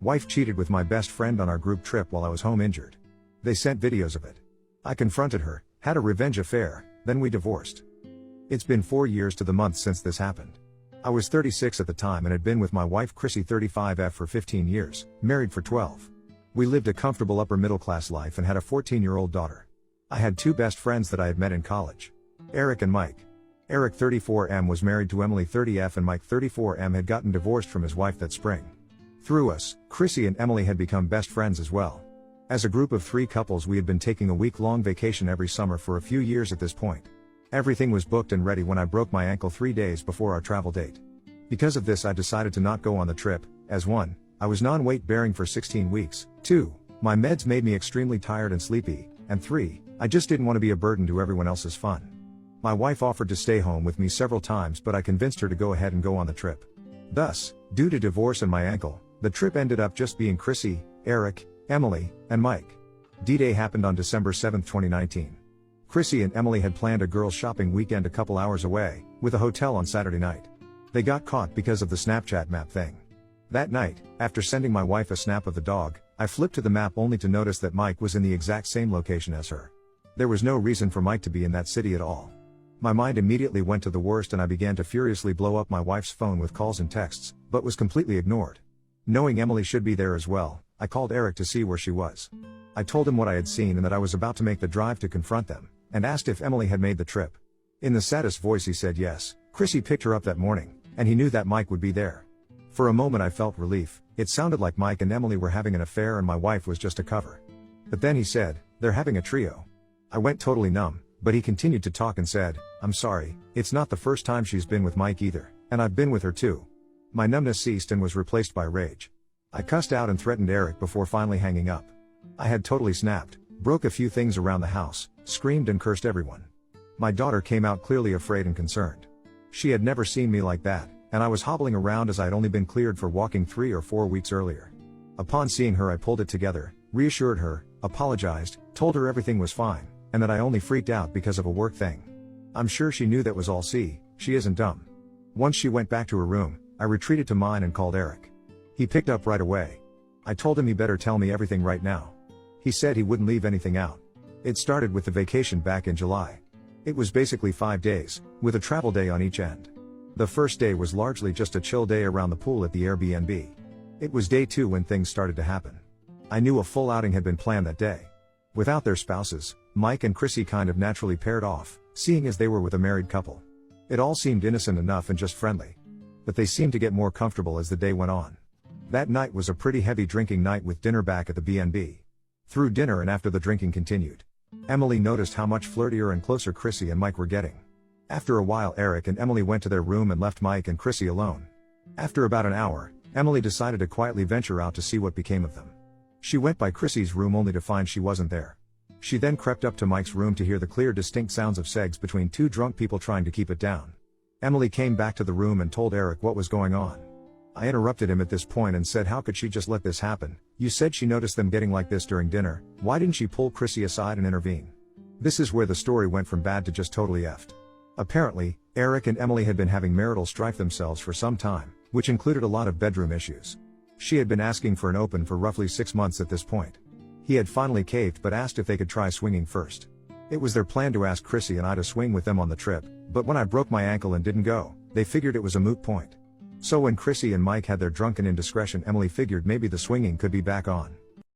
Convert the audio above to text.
Wife cheated with my best friend on our group trip while I was home injured. They sent videos of it. I confronted her, had a revenge affair, then we divorced. It's been 4 years to the month since this happened. I was 36 at the time and had been with my wife Chrissy 35F for 15 years, married for 12. We lived a comfortable upper middle class life and had a 14-year-old daughter. I had two best friends that I had met in college. Eric and Mike. Eric 34M was married to Emily 30F and Mike 34M had gotten divorced from his wife that spring. Through us, Chrissy and Emily had become best friends as well. As a group of 3 couples we had been taking a week-long vacation every summer for a few years at this point. Everything was booked and ready when I broke my ankle 3 days before our travel date. Because of this I decided to not go on the trip, as 1, I was non-weight bearing for 16 weeks, 2, my meds made me extremely tired and sleepy, and 3, I just didn't want to be a burden to everyone else's fun. My wife offered to stay home with me several times but I convinced her to go ahead and go on the trip. Thus, due to divorce and my ankle, the trip ended up just being Chrissy, Eric, Emily, and Mike. D-Day happened on December 7, 2019. Chrissy and Emily had planned a girls' shopping weekend a couple hours away, with a hotel on Saturday night. They got caught because of the Snapchat map thing. That night, after sending my wife a snap of the dog, I flipped to the map only to notice that Mike was in the exact same location as her. There was no reason for Mike to be in that city at all. My mind immediately went to the worst and I began to furiously blow up my wife's phone with calls and texts, but was completely ignored. Knowing Emily should be there as well, I called Eric to see where she was. I told him what I had seen and that I was about to make the drive to confront them, and asked if Emily had made the trip. In the saddest voice he said yes, Chrissy picked her up that morning, and he knew that Mike would be there. For a moment I felt relief, it sounded like Mike and Emily were having an affair and my wife was just a cover. But then he said, they're having a trio. I went totally numb, but he continued to talk and said, I'm sorry, it's not the first time she's been with Mike either, and I've been with her too. My numbness ceased and was replaced by rage. I cussed out and threatened Eric before finally hanging up. I had totally snapped, broke a few things around the house, screamed and cursed everyone. My daughter came out clearly afraid and concerned. She had never seen me like that, and I was hobbling around as I had only been cleared for walking 3 or 4 weeks earlier. Upon seeing her I pulled it together, reassured her, apologized, told her everything was fine, and that I only freaked out because of a work thing. I'm sure she knew that was all. She isn't dumb. Once she went back to her room, I retreated to mine and called Eric. He picked up right away. I told him he better tell me everything right now. He said he wouldn't leave anything out. It started with the vacation back in July. It was basically 5 days, with a travel day on each end. The first day was largely just a chill day around the pool at the Airbnb. It was day 2 when things started to happen. I knew a full outing had been planned that day. Without their spouses, Mike and Chrissy kind of naturally paired off, seeing as they were with a married couple. It all seemed innocent enough and just friendly. But they seemed to get more comfortable as the day went on. That night was a pretty heavy drinking night with dinner back at the B&B. Through dinner and after the drinking continued, Emily noticed how much flirtier and closer Chrissy and Mike were getting. After a while Eric and Emily went to their room and left Mike and Chrissy alone. After about an hour, Emily decided to quietly venture out to see what became of them. She went by Chrissy's room only to find she wasn't there. She then crept up to Mike's room to hear the clear distinct sounds of sex between 2 drunk people trying to keep it down. Emily came back to the room and told Eric what was going on. I interrupted him at this point and said how could she just let this happen? You said she noticed them getting like this during dinner, why didn't she pull Chrissy aside and intervene? This is where the story went from bad to just totally effed. Apparently, Eric and Emily had been having marital strife themselves for some time, which included a lot of bedroom issues. She had been asking for an open for roughly 6 months at this point. He had finally caved but asked if they could try swinging first. It was their plan to ask Chrissy and I to swing with them on the trip, but when I broke my ankle and didn't go, they figured it was a moot point. So when Chrissy and Mike had their drunken indiscretion, Emily figured maybe the swinging could be back on.